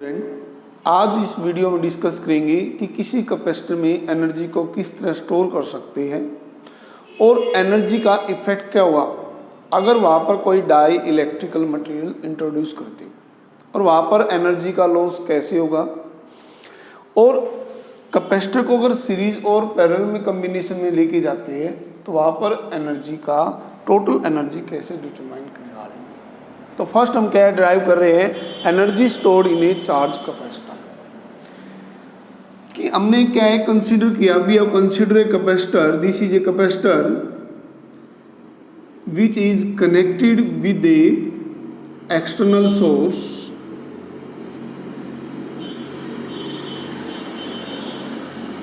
Friend, आज इस video में डिस्कस करेंगे कि किसी कैपेसिटर में एनर्जी को किस तरह स्टोर कर सकते हैं और एनर्जी का इफेक्ट क्या हुआ अगर वहाँ पर कोई डाई इलेक्ट्रिकल मटेरियल इंट्रोड्यूस करते हैं और वहाँ पर एनर्जी का लॉस कैसे होगा और कैपेसिटर को अगर सीरीज और पैरेलल में कॉम्बिनेशन में लेके जाते हैं तो वहाँ पर एनर्जी का टोटल एनर्जी कैसे डिटरमाइन करने वाले हैं। तो फर्स्ट हम क्या ड्राइव कर रहे हैं, energy stored in a charge capacitor. कि हमने क्या है कंसीडर किया, we have consider a capacitor, this is a capacitor which is connected with a external source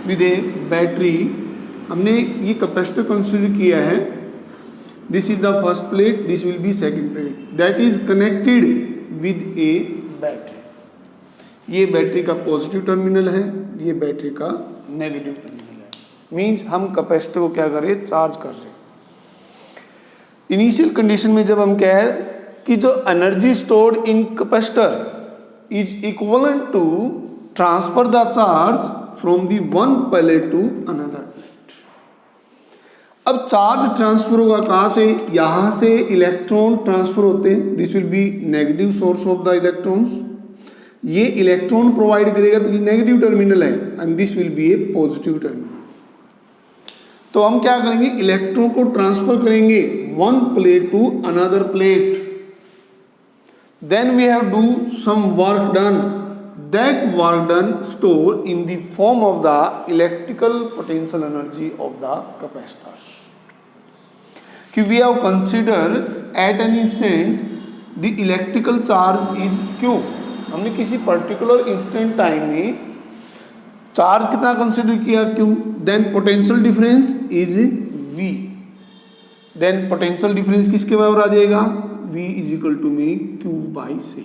with a battery। हमने ये कैपेसिटर कंसीडर किया है, this is the first plate, this will B second plate, that is connected with A battery. ये battery का positive terminal है, ये battery का negative terminal है। मींस हम कैपेसिटर को क्या कर रहे हैं, चार्ज कर रहे हैं। इनिशियल कंडीशन में जब हम क्या है कि जो energy stored in capacitor is equivalent to transfer the charge from the one plate to another plate. अब चार्ज ट्रांसफर होगा कहां से, यहां से इलेक्ट्रॉन ट्रांसफर होते हैं, this will be negative source of the electrons. ये इलेक्ट्रॉन प्रोवाइड करेगा तो ये नेगेटिव टर्मिनल है and this will be a positive terminal. तो हम क्या करेंगे, इलेक्ट्रॉन को ट्रांसफर करेंगे one plate to another plate, then we have do some work done, that work done store in the form of the electrical potential energy of the capacitors. कि we have consider at an instant the electrical charge is Q. हमने किसी particular instant time में charge कितना consider किया, Q, then potential difference is V, then potential difference किसके बराबर आ जाएगा, V is equal to me Q by C.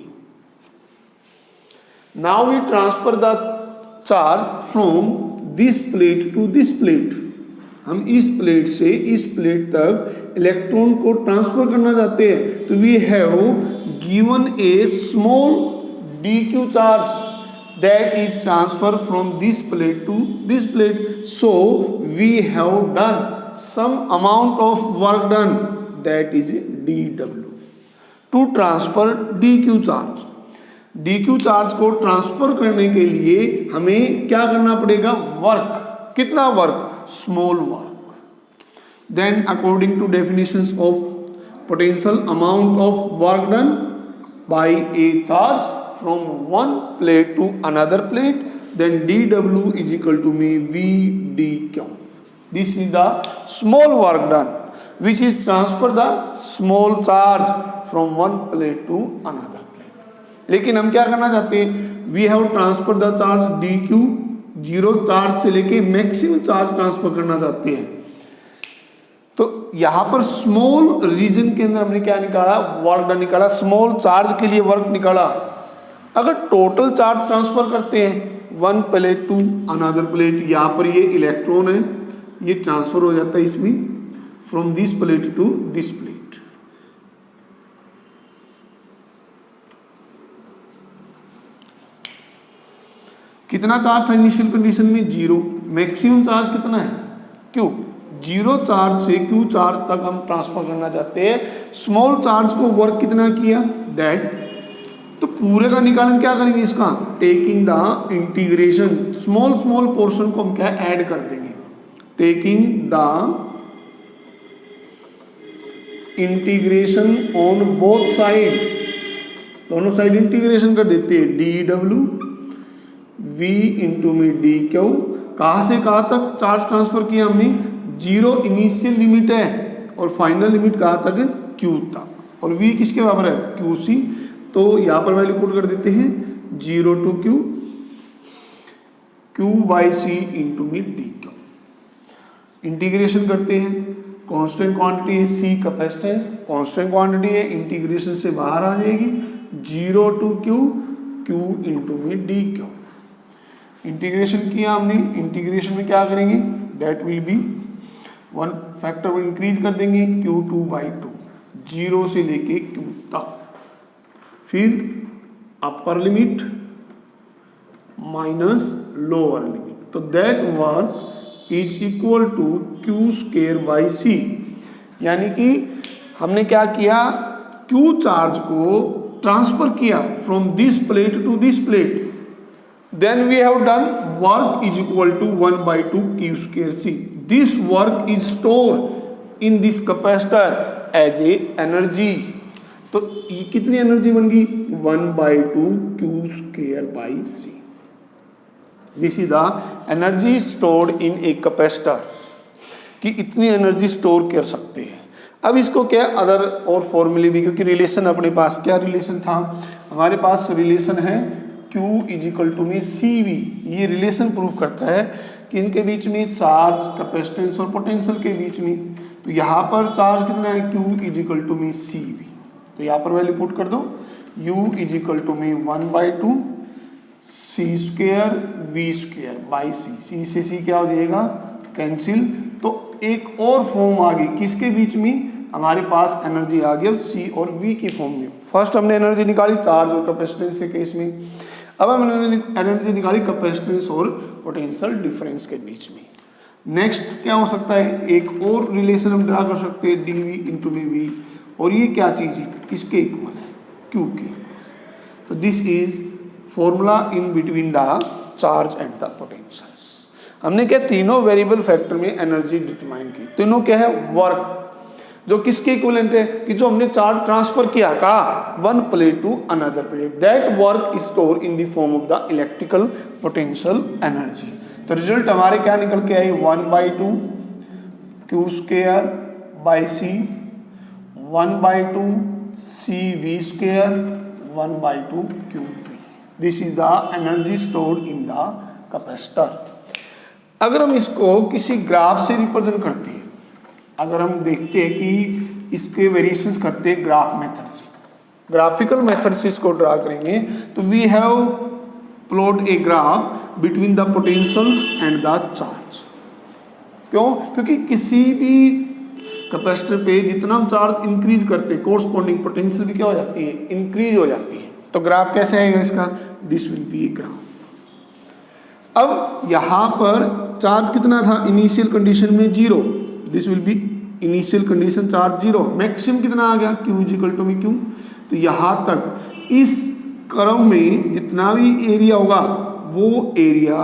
Now we transfer the charge from this plate to this plate. हम इस plate से इस प्लेट तक इलेक्ट्रॉन को ट्रांसफर करना चाहते हैं, तो we have given a small dq charge that is transferred from this plate to this plate, so we have done some amount of work done, that is dw to transfer dq charge। dq charge को transfer करने के लिए हमें क्या करना पड़ेगा, work, कितना work, small work. Then according to definitions of potential, amount of work done by a charge from one plate to another plate, then dw is equal to me v dq। This is the small work done which is transfer the small charge from one plate to another plate। लेकिन हम क्या करना चाहते हैं, we have transfer the charge dq, zero charge से लेके maximum charge transfer करना चाहते हैं। तो यहां पर स्मॉल रीजन के अंदर हमने क्या निकाला, वर्क डन निकाला, स्मॉल चार्ज के लिए वर्क निकाला। अगर टोटल चार्ज ट्रांसफर करते हैं one plate to another plate, यहाँ पर ये इलेक्ट्रॉन है, ये ट्रांसफर हो जाता है इसमें from this plate to this plate. कितना चार्ज था इनिशियल कंडीशन में, जीरो। मैक्सिमम चार्ज कितना है, क्यू। जीरो चार्ज से क्यू चार्ज तक हम ट्रांसफर करना चाहते हैं। स्मॉल चार्ज को वर्क कितना किया, दैट। तो पूरे का निकालन क्या करेंगे इसका, taking the integration, small small portion को हम क्या ऐड कर देंगे, taking the integration on both side, दोनों साइड इंटीग्रेशन कर देते हैं, डी डब्ल्यू वी इंटू में डी क्यू। कहां से कहां तक चार्ज ट्रांसफर किया हमने, जीरो इनिशियल लिमिट है और फाइनल लिमिट कहां तक है, क्यू तक, और वी किसके बराबर है, क्यू सी। तो यहां पर वैल्यू पुट कर देते हैं, zero to Q, Q by C into में डी क्यू। इंटीग्रेशन करते हैं, कांस्टेंट क्वांटिटी है सी, कैपेसिटेंस कांस्टेंट क्वांटिटी है, इंटीग्रेशन से बाहर आ जाएगी, zero to Q, Q into में डी क्यू। इंटीग्रेशन किया हमने, इंटीग्रेशन में क्या करेंगे, that will be one factor को इंक्रीज कर देंगे, Q two by two, zero से लेके क्यू तक। फिर upper limit minus lower limit. तो that work is equal to Q square by C. यानी कि हमने क्या किया, क्यू चार्ज को ट्रांसफर किया from this plate to this plate, then we have done work is equal to 1/2 Q square C. This work is store in this capacitor as a energy. तो ये कितनी एनर्जी बन गई, 1/2 Q square by C. This is the energy stored in a capacitor, कि इतनी energy store कर सकते हैं। अब इसको क्या अदर और फॉर्मूले भी, क्योंकि रिलेशन अपने पास क्या रिलेशन था, हमारे पास रिलेशन है Q इज इक्वल टू में CV। ये रिलेशन प्रूव करता है कि इनके बीच में चार्ज, कैपेसिटेंस और पोटेंशियल के बीच में, तो यहाँ पर चार्ज कितना है, Q इज इक्वल टू में CV। तो यहाँ पर वैल्यू पुट कर दो, U इज इक्वल टू में 1/2 C square V square by C से C क्या हो जाएगा, कैंसिल। तो एक और फॉर्म आ गई किसके बीच में, हमारे पास एनर्जी आ गई C और V की फॉर्म में। फर्स्ट हमने एनर्जी निकाली चार्ज और कैपेसिटेंस के केस में, अब हमने एनर्जी निकाली कैपेसिटेंस और पोटेंशियल डिफरेंस के बीच में। नेक्स्ट क्या हो सकता है, एक और रिलेशन हम ड्रा कर सकते हैं dV इंटू में V, और ये क्या चीज है, किसके इक्वल है, Q के। तो this is formula in between the charge and the potentials. हमने क्या तीनों वेरिएबल फैक्टर में एनर्जी डिटरमाइन की। तीनों क्या है, वर्क, जो किसके इक्विवेलेंट है, कि जो हमने चार्ज ट्रांसफर किया कहा one plate to another plate, that work is store in the form of the electrical potential energy. तो रिजल्ट हमारे क्या निकल के आई, 1/2 Q square by C, 1/2 CV square, 1/2 QV। This is the energy stored in the capacitor. अगर हम इसको किसी ग्राफ से रिप्रेजेंट करते हैं, अगर हम देखते हैं कि इसके वेरिएशंस करते हैं ग्राफ मेथड से, ग्राफिकल मेथड से इसको ड्रा करेंगे, तो we have plot a graph between the potentials and the charge. क्यों, क्योंकि किसी भी कैपेसिटर पे जितना हम चार्ज इंक्रीज करते हैं, कोरस्पॉन्डिंग पोटेंशियल भी क्या हो जाती है, इंक्रीज हो जाती है। तो ग्राफ कैसे आएगा इसका, this will be a graph. अब यहां पर चार्ज कितना था इनिशियल कंडीशन में, 0, this will B initial condition charge 0, maximum कितना आ गया, Q इज इक्वल टू में Q। तो यहां तक इस क्रम में जितना भी एरिया होगा वो एरिया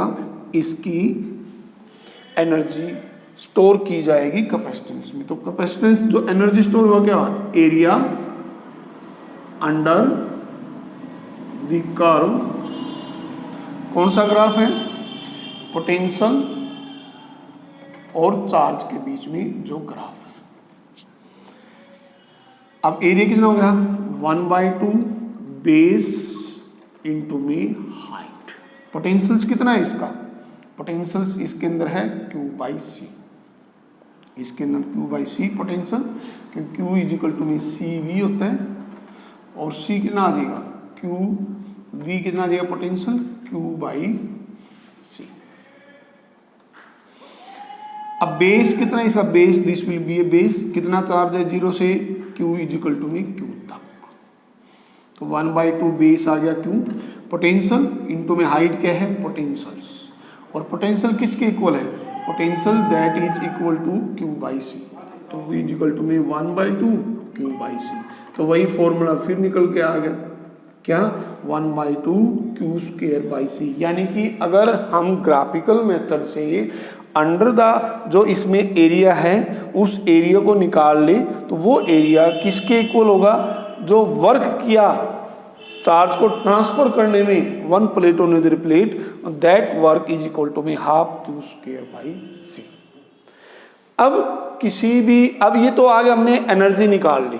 इसकी एनर्जी स्टोर की जाएगी कैपेसिटेंस में। तो कैपेसिटेंस जो एनर्जी स्टोर हुआ क्या, एरिया अंडर द कर्व। कौन सा ग्राफ है, पोटेंशियल और चार्ज के बीच में जो ग्राफ है। अब एरिया कितना हो गया, 1/2 बेस इंटू में हाइट। पोटेंशियल्स कितना है इसका, पोटेंशियल्स इसके अंदर है Q/C, इसके अंदर Q/C पोटेंशियल, क्योंकि Q इज इक्वल टू में CV होता है, और C कितना आ जाएगा, QV कितना आ जाएगा पोटेंशियल, Q/C। अब बेस कितना है इसका, base this will be a base, कितना चार्ज है 0 से Q इज इक्वल टू में Q तक। तो 1/2 बेस आ गया Q, पोटेंशियल इंटू में हाइट क्या है, पोटेंशियल्स, और पोटेंशियल किसके इक्वल है, potential that is equal to Q/C। तो V इज इक्वल टू में 1/2 Q/C। तो वही फॉर्मूला फिर निकल के आ गया, क्या, 1/2 Q स्क्वायर बाई C। यानी कि अगर हम ग्राफिकल मेथड से अंडर द जो इसमें एरिया है उस एरिया को निकाल ले, तो वो एरिया किसके इक्वल होगा, जो वर्क किया चार्ज को ट्रांसफर करने में one plate on other plate, that work is equal to में half Q square by C। अब किसी भी, अब ये तो आगे हमने एनर्जी निकाल ली।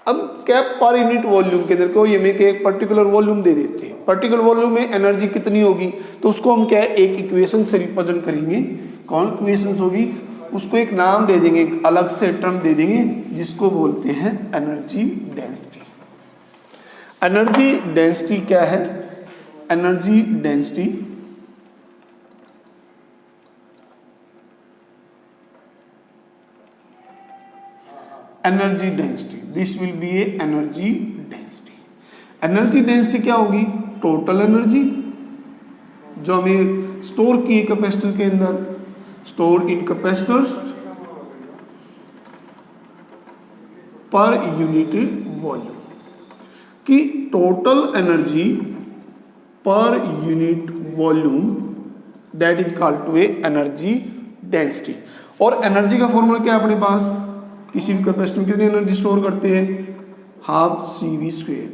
अब क्या पर यूनिट वॉल्यूम के अंदर को ये में एक पर्टिकुलर वॉल्यूम दे देते हैं, पर्टिकुलर वॉल्यूम में एनर्जी कितनी होगी, तो उसको हम क्या है एक इक्वेशन से रिप्रेजेंट करेंगे। कौन इक्वेशन होगी, उसको एक नाम दे देंगे, एक अलग से टर्म दे देंगे जिसको बोलते हैं एनर्जी डेंसिटी। एनर्जी डेंसिटी क्या है, energy density energy density, this will be A energy density. Energy density क्या होगी, टोटल एनर्जी जो हमें स्टोर किए कैपेसिटर के अंदर, store in capacitors per unit volume, कि total energy per unit volume that is called to a energy density. और energy का फॉर्मूला क्या है अपने पास, किसी भी कैपेसिटर में कितनी एनर्जी स्टोर करते हैं, हाफ CV स्क्वायर।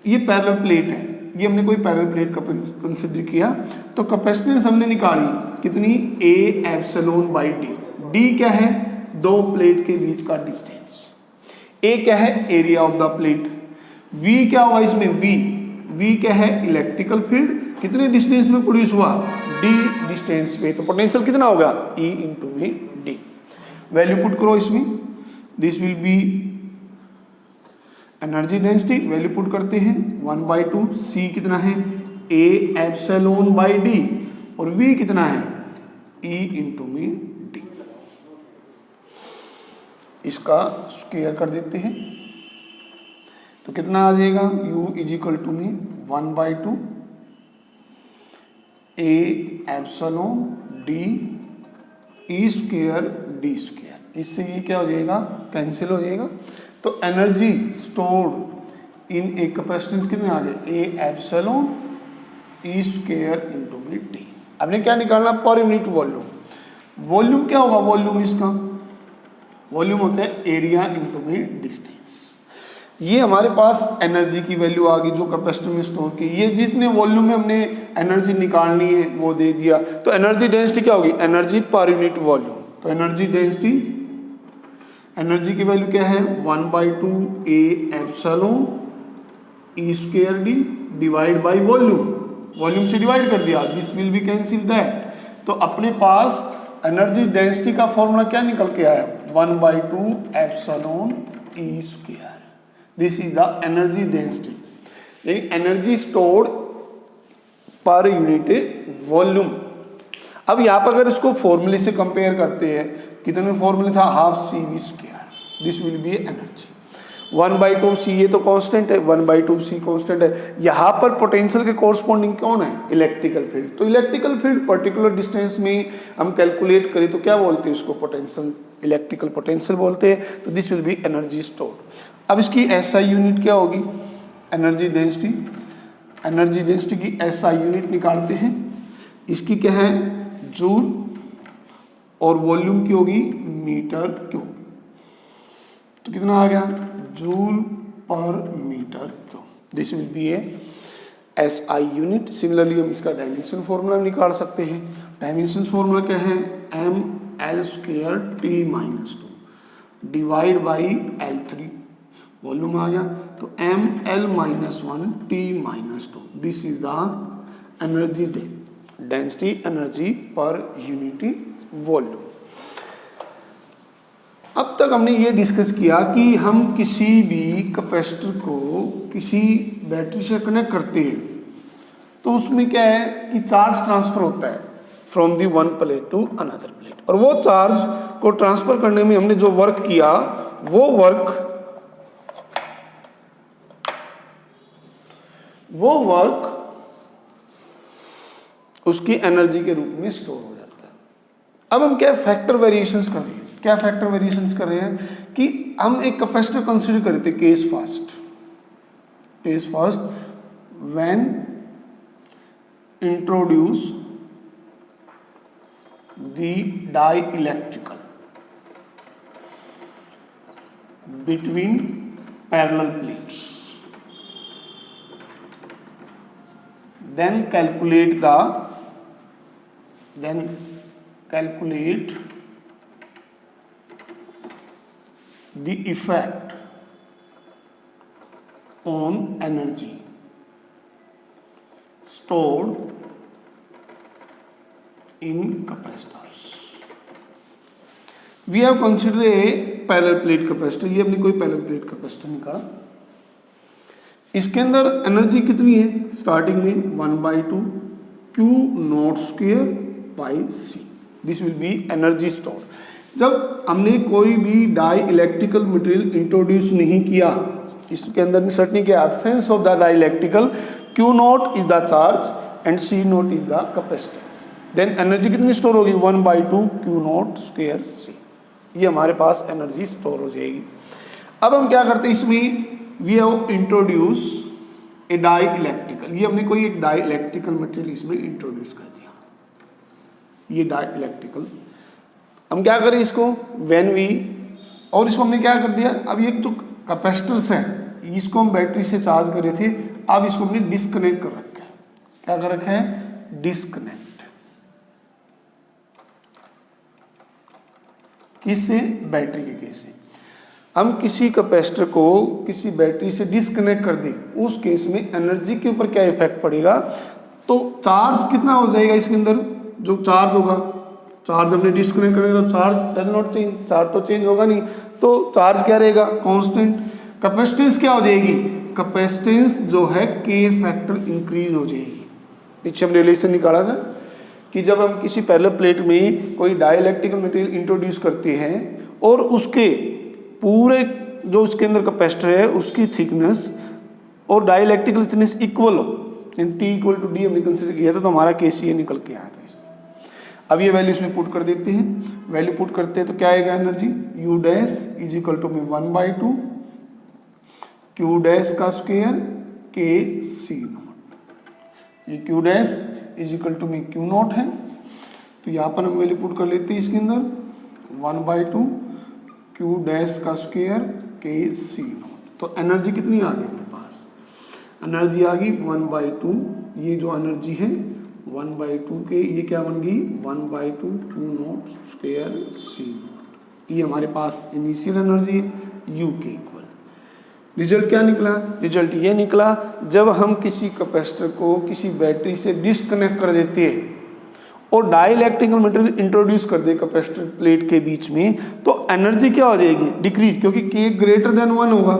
ये पैरेलल प्लेट है, ये हमने कोई पैरेलल प्लेट का कंसिडर किया, तो कैपेसिटेंस हमने निकाली कितनी, A epsilon by D. D क्या है, दो प्लेट के बीच का डिस्टेंस। A क्या है, area of the plate. V क्या होगा इसमें, V क्या है, इलेक्ट्रिकल फील्ड, कितने डिस्टेंस में प्रोड्यूस हुआ, D डिस्टेंस पे, तो पोटेंशियल कितना होगा, E इंटू में D। वैल्यू पुट करो इसमें, this will B energy density, value put करते हैं 1/2, C कितना है, A एप्सिलॉन बाई D, और V कितना है, E इंटू में D। इसका स्क्वायर कर देते हैं तो कितना आ जाएगा, U इज इक्वल टू में 1/2 A epsilon D E square D square. इससे ये क्या हो जाएगा, कैंसिल हो जाएगा। तो energy stored in A capacitance कितने आ गए, A epsilon E square into में D। आपने क्या निकालना, पर यूनिट वॉल्यूम। वॉल्यूम क्या होगा, वॉल्यूम इसका वॉल्यूम होता है एरिया इंटू में डिस्टेंस। ये हमारे पास एनर्जी की वैल्यू आ गई जो कैपेसिटर में स्टोर की। ये जितने वॉल्यूम में हमने एनर्जी निकालनी है वो दे दिया। तो एनर्जी डेंसिटी क्या होगी, एनर्जी पर यूनिट वॉल्यूम। तो एनर्जी डेंसिटी, एनर्जी की वैल्यू क्या है, 1/2 A epsilon E square D divide by volume. Volume से डिवाइड कर दिया, this will B cancel that. तो अपने पास एनर्जी डेंसिटी का फॉर्मूला क्या निकल के आया, 1/2 epsilon E square. This is the energy density, energy stored पर यूनिट वॉल्यूम। अब यहाँ पर अगर इसको फॉर्मूले से कंपेयर करते हैं, कितने फॉर्मूले था, half CV square, this will B energy. 1/2 C ये तो कांस्टेंट है, 1/2 C कांस्टेंट है। यहाँ पर पोटेंशियल के कोरस्पॉन्डिंग कौन है, इलेक्ट्रिकल फील्ड। तो इलेक्ट्रिकल फील्ड पर्टिकुलर डिस्टेंस में हम कैलकुलेट करें तो क्या बोलते हैं उसको, पोटेंशियल, इलेक्ट्रिकल पोटेंशियल बोलते हैं। तो this will B energy stored. अब इसकी SI यूनिट क्या होगी, एनर्जी डेंसिटी। एनर्जी डेंसिटी की SI यूनिट निकालते हैं, इसकी क्या है, जूल, और वॉल्यूम की होगी मीटर क्यूब। तो कितना आ गया, joule per metre cube. This will be a SI unit. Similarly हम इसका डायमेंशन फॉर्मूला निकाल सकते हैं। डायमेंशन फॉर्मूला क्या है, ML² T-2 divide by L3, volume आ गया। तो ML-1 T-2, this is the energy density, energy per unit volume. अब तक हमने ये डिस्कस किया कि हम किसी भी कैपेसिटर को किसी बैटरी से कनेक्ट करते हैं तो उसमें क्या है कि चार्ज ट्रांसफर होता है from the one plate to another plate, और वो चार्ज को ट्रांसफर करने में हमने जो वर्क किया वो वर्क उसकी एनर्जी के रूप में स्टोर हो जाता है। अब हम क्या फैक्टर वेरिएशंस कर रहे हैं, क्या फैक्टर वेरिएशंस कर रहे हैं कि हम एक कैपेसिटर कंसीडर कर रहे थे, case first when introduce the dielectrical between parallel plates, then calculate the effect on energy stored in capacitors. We have considered a parallel plate capacitor. ये हमने कोई parallel plate capacitor निकाला, इसके अंदर एनर्जी कितनी है, स्टार्टिंग में 1/2 Q0² by C, this will B energy store. जब हमने कोई भी डाई इलेक्ट्रिकल मटेरियल इंट्रोड्यूस नहीं किया, इसके अंदर इंसर्ट नहीं किया, absence of the dielectrical, Q0 is the charge and C naught is the capacitance. Then energy कितनी स्टोर होगी 1/2 क्यू नॉट स्क्वायर सी, ये हमारे पास एनर्जी स्टोर हो जाएगी। अब हम क्या करते हैं इसमें, we have introduce a dielectrical, ये हमने कोई एक डाई इलेक्ट्रिकल मटेरियल इसमें इंट्रोड्यूस कर दिया, ये डाई इलेक्ट्रिकल। हम क्या करें इसको व्हेन वी, और इसको हमने क्या कर दिया, अब ये जो कैपेसिटर्स है इसको हम बैटरी से चार्ज कर रहे थे, अब इसको हमने डिस्कनेक्ट कर रखा है। क्या कर रखा है, डिस्कनेक्ट, किससे, बैटरी के केस से। हम किसी कैपेसिटर को किसी बैटरी से डिस्कनेक्ट कर दें, उस केस में एनर्जी के ऊपर क्या इफेक्ट पड़ेगा, तो चार्ज कितना हो जाएगा इसके अंदर, जो चार्ज होगा, चार्ज हमने डिस्कनेक्ट करेंगे तो charge does not change, charge तो चेंज होगा नहीं, तो चार्ज क्या रहेगा, कांस्टेंट। कैपेसिटेंस क्या हो जाएगी, कैपेसिटेंस जो है के फैक्टर इंक्रीज हो जाएगी। पीछे हम रिलेशन निकाला था कि जब हम किसी पैरेलल प्लेट में कोई डाइलेक्ट्रिकल मटेरियल इंट्रोड्यूस करते हैं और उसके पूरे जो उसके अंदर कैपेसिटर है उसकी थिकनेस और डाइलेक्ट्रिकल थिकनेस इक्वल हो, टी इक्वल टू डी हमने कंसिडर किया था, तो हमारा केसीए निकल के आया था इसमें। अब ये वैल्यू इसमें पुट कर देते हैं, वैल्यू पुट करते हैं तो क्या आएगा energy, U dash is equal to में 1/2 क्यू डैश का स्क्वायर के सी नॉट, ये Q dash is equal to में क्यू नॉट है, तो यहाँ पर हम वैल्यू पुट कर लेते हैं इसके अंदर 1/2 क्यू डैश का स्क्वायर के सी नॉट। तो एनर्जी कितनी आ गई मेरे पास, एनर्जी आ गई 1/2, ये जो एनर्जी है 1/2 के, ये क्या बन गई 1/2 Q naught square C naught, ये हमारे पास इनिशियल एनर्जी है यू के इक्वल। रिजल्ट क्या निकला, रिजल्ट ये निकला जब हम किसी कैपेसिटर को किसी बैटरी से डिस्कनेक्ट कर देते हैं और डाइलेक्ट्रिकल मटेरियल इंट्रोड्यूस कर दे कैपेसिटर प्लेट के बीच में, तो एनर्जी क्या हो जाएगी, डिक्रीज, क्योंकि के ग्रेटर देन 1 होगा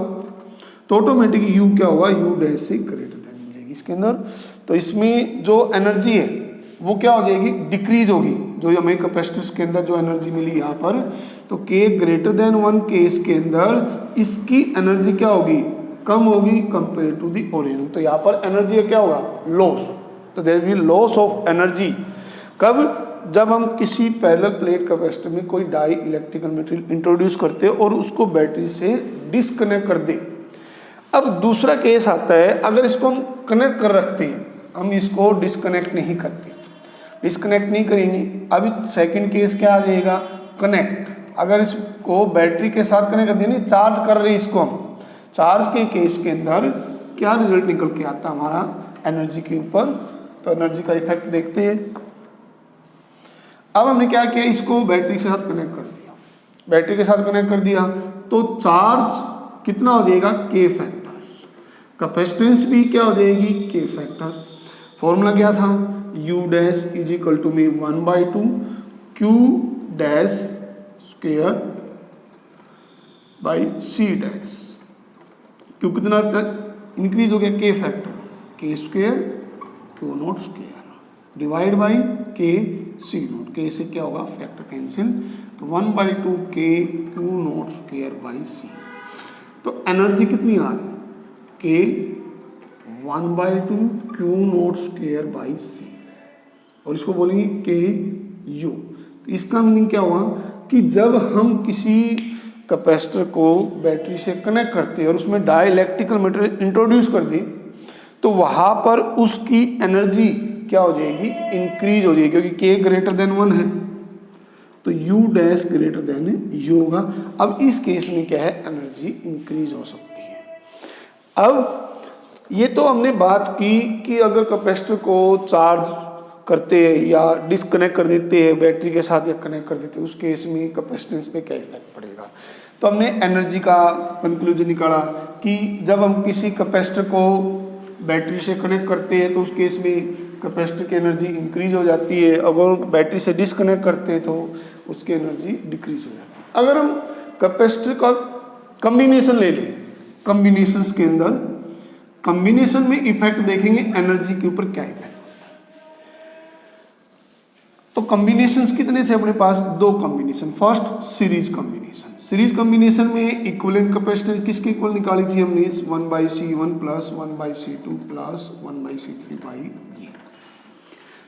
तो ऑटोमेटिक यू क्या होगा, यू डैश से ग्रेटर देन मिलेगी इसके अंदर। तो इसमें जो एनर्जी है वो क्या हो जाएगी, डिक्रीज होगी, जो हमें कैपेसिटर्स के अंदर जो एनर्जी मिली यहाँ पर, तो के ग्रेटर देन 1 केस के अंदर इसकी एनर्जी क्या होगी, कम होगी कंपेयर टू दी ओरिजिनल। तो यहाँ पर एनर्जी क्या होगा, लॉस, तो there will loss of energy. कब, जब हम किसी पैरेलल प्लेट कैपेसिटर में कोई डाई इलेक्ट्रिकल मटेरियल इंट्रोड्यूस करते हैं और उसको बैटरी से डिस्कनेक्ट कर दे। अब दूसरा केस आता है, अगर इसको हम कनेक्ट कर रखते हैं, हम इसको डिस्कनेक्ट नहीं करते, डिस्कनेक्ट नहीं करेंगे। अभी सेकंड केस क्या आ जाएगा, कनेक्ट, अगर इसको बैटरी के साथ कनेक्ट कर देंगे, चार्ज कर रहे हैं इसको हम, चार्ज के केस के अंदर क्या रिजल्ट निकल के आता है हमारा एनर्जी के ऊपर, तो एनर्जी का इफेक्ट देखते हैं। अब हमने क्या किया, इसको बैटरी के साथ कनेक्ट कर दिया, बैटरी के साथ कनेक्ट कर दिया तो चार्ज कितना हो जाएगा, के फैक्टर, कैपेसिटेंस भी क्या हो जाएगी, के फैक्टर। फॉर्मूला क्या था, U dash is equal to में 1/2 Q dash square by C dash, Q कितना इंक्रीज हो गया, K factor, K square Q naught square divide by K C not, के से क्या होगा फैक्टर कैंसिल, तो 1/2 के क्यू नॉट स्क्वायर बाई सी। तो एनर्जी कितनी आ गई, के 1/2 क्यू नॉट स्क्वायर बाई सी, और इसको बोलेंगे के यू। तो इसका मीनिंग क्या हुआ कि जब हम किसी कैपेसिटर को बैटरी से कनेक्ट करते हैं और उसमें डाई इलेक्ट्रिकल मटेरियल इंट्रोड्यूस कर दी, तो वहाँ पर उसकी एनर्जी क्या हो जाएगी, इंक्रीज हो जाएगी, क्योंकि के ग्रेटर देन 1 है तो you dash greater than you होगा। अब इस केस में क्या है, एनर्जी इंक्रीज हो सकती है। अब ये तो हमने बात की कि अगर कैपेसिटर को चार्ज करते हैं या डिस्कनेक्ट कर देते हैं बैटरी के साथ या कनेक्ट कर देते हैं, उस केस में कैपेसिटेंस पे क्या इफेक्ट पड़ेगा। तो हमने एनर्जी का कंक्लूजन निकाला कि जब हम किसी कैपेसिटर को बैटरी से कनेक्ट करते हैं तो उस केस में कैपेसिटर की एनर्जी इंक्रीज हो जाती है, अगर बैटरी से डिस्कनेक्ट करते हैं तो उसकी एनर्जी डिक्रीज हो जाती है। अगर हम कैपेसिटर का कम्बिनेशन ले लें, कम्बिनेशंस के अंदर कम्बिनेशन में इफेक्ट देखेंगे एनर्जी के ऊपर क्या इफेक्ट। तो कॉम्बिनेशंस कितने थे अपने पास, 2 combination. First series combination, series combination में इक्विवेलेंट कैपेसिटेंस किसके इक्वल निकाली थी हमने, 1/C1 plus 1/C2 plus 1/C3 by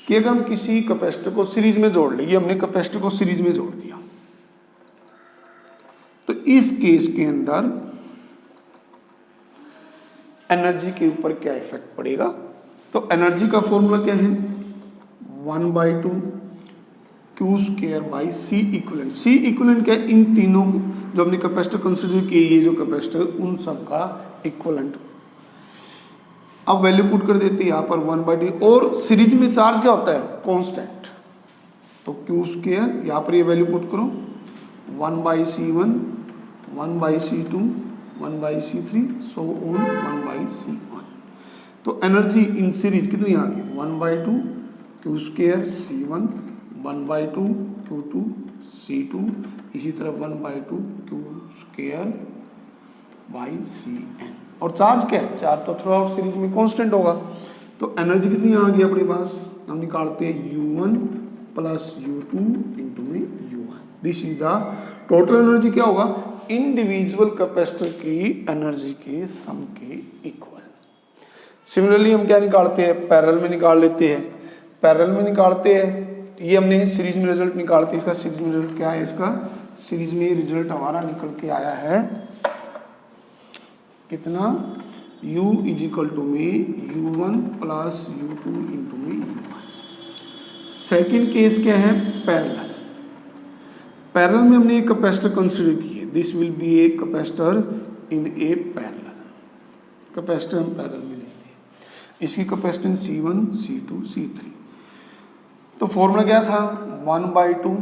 कि अगर हम किसी कैपेसिटर को सीरीज में जोड़ लें, ये हमने कैपेसिटर को सीरीज में जोड़ दिया, तो इस केस के अंदर एनर्जी के ऊपर क्या इफेक्ट पड़ेगा। तो एनर्जी का फॉर्मूला क्या है, 1/2 Q square by C equivalent. C equivalent क्या है, इन तीनों जो हमने कैपेसिटर कंसिडर किए, ये जो कैपेसिटर उन सब का इक्विवेलेंट। अब वैल्यू पुट कर देते हैं यहाँ पर 1/2, और सीरीज में चार्ज क्या होता है, कांस्टेंट, तो क्यू स्क्वायर, यहाँ पर ये वैल्यू पुट करो 1/C1, 1/C2, 1/C3, so on 1/C1। तो एनर्जी इन सीरीज कितनी आ गई, 1/2 Q square C1, 1/2 Q2 C2, इसी तरह 1/2 क्यू स्क्वायर बाई CN। और चार्ज क्या है, चार्ज तो थ्रू आउट सीरीज में कांस्टेंट होगा। तो एनर्जी कितनी आ गई अपने पास, हम निकालते हैं U1 प्लस U2 इंटू में U1। This is the total energy. क्या होगा, इंडिविजुअल कैपेसिटर की एनर्जी के सम के इक्वल। सिमिलरली हम क्या निकालते हैं, पैरेलल में निकाल लेते हैं। पैरेलल में निकालते हैं, ये हमने सीरीज में रिजल्ट निकालते हैं। इसका सीरीज में रिजल्ट क्या है, इसका सीरीज में रिजल्ट हमारा निकल के आया है कितना, U इज इक्वल टू में U1 प्लस U2 इंटू में U1। सेकेंड केस क्या है, पैरेलल। पैरेलल में हमने एक कैपेसिटर कंसिडर किए, this will be a capacitor in A parallel. Capacitor हम पैरेलल में लेते हैं, इसकी कैपेसिटेंस C1, C2, C3। तो फॉर्मूला क्या था, 1/2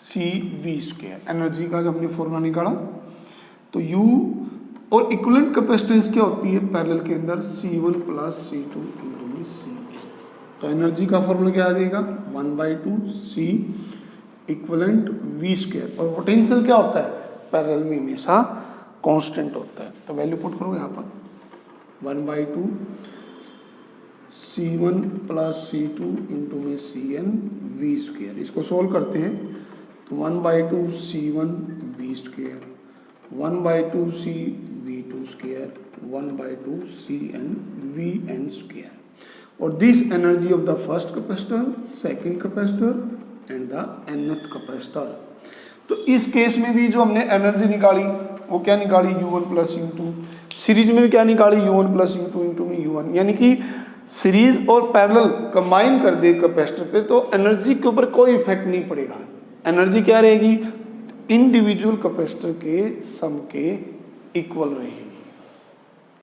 CV स्क्वायर। एनर्जी का जब हमने फॉर्मूला निकाला तो U और इक्विवेलेंट कैपेसिटेंस क्या होती है पैरेलल के अंदर, C1 प्लस C2 इंटू में CN। तो एनर्जी का फॉर्मूला क्या आ जाएगा, 1/2 C इक्विवेलेंट V स्क्वायर। और पोटेंशियल क्या होता है, पैरेलल में हमेशा कांस्टेंट होता है। तो वैल्यू पुट करो यहाँ पर 1/2 C1 प्लस C2 इंटू में CN V स्क्वायर। इसको सोल्व करते हैं तो 1/2 C1 V square, 1/2 C V2 square, 1/2 CN VN square. और this energy of the first capacitor, second capacitor and the nth capacitor. तो इस केस में भी जो हमने एनर्जी निकाली वो क्या निकाली, U1 प्लस U2। सीरीज में भी क्या निकाली, U1 प्लस U2 इंटू में U1। यानी कि सीरीज और पैरेलल कंबाइन कर दे कैपेसिटर पे तो एनर्जी के ऊपर कोई इफेक्ट नहीं पड़ेगा। एनर्जी क्या रहेगी, इंडिविजुअल कैपेसिटर के सम के इक्वल रहेगी।